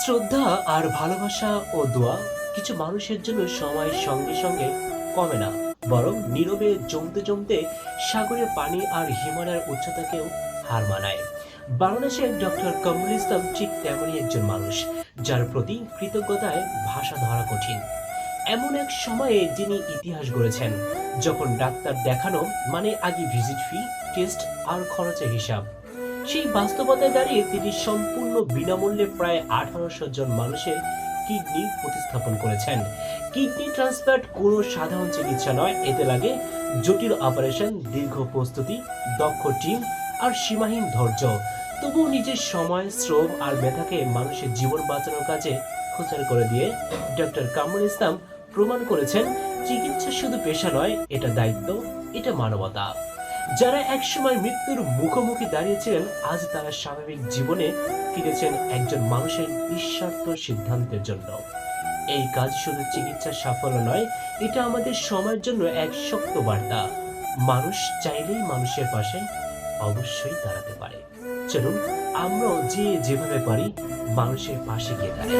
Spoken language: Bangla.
শ্রদ্ধা আর ভালোবাসা ও দোয়া কিছু মানুষের জন্য সময়ের সঙ্গে সঙ্গে কমে না, বরং নীরবে জমতে জমতে সাগরের পানি আর হিমালয়ের উচ্চতাকেও হার মানায়। বাংলাদেশের ডক্টর কামরুল ইসলাম ঠিক তেমনই একজন মানুষ, যার প্রতি কৃতজ্ঞতায় ভাষা ধরা কঠিন। এমন এক সময়ে যিনি ইতিহাস গড়েছেন, যখন ডাক্তার দেখানো মানে আগে ভিজিট ফি, টেস্ট আর খরচের হিসাব। সেই বাস্তবতায় দাঁড়িয়ে তিনি সম্পূর্ণ বিনামূল্যে প্রায় 1800 জন মানুষের কিডনি প্রতিস্থাপন করেছেন। কিডনি ট্রান্সপ্লান্ট কোনো সাধারণ চিকিৎসা নয়, এতে লাগে জটিল অপারেশন, দীর্ঘ প্রস্তুতি, দক্ষ টিম আর সীমাহীন ধৈর্য। তবুও নিজের সময়, শ্রম আর মেধাকে মানুষের জীবন বাঁচানোর কাজে খোঁচার করে দিয়ে ডক্টর কামরুল ইসলাম প্রমাণ করেছেন, চিকিৎসা শুধু পেশা নয়, এটা দায়িত্ব, এটা মানবতা। যারা একসময় মৃত্যুর মুখোমুখি দাঁড়িয়েছিলেন, আজ তারা স্বাভাবিক জীবনে ফিরেছেন একজন মানুষের নিঃস্বার্থ সিদ্ধান্তের জন্য। এই কাজ শুধু চিকিৎসার সাফল্য নয়, এটা আমাদের সময়ের জন্য এক শক্ত বার্তা। মানুষ চাইলেই মানুষের পাশে অবশ্যই দাঁড়াতে পারে। চলুন আমরাও যে যেভাবে পারি মানুষের পাশে গিয়ে দাঁড়াই।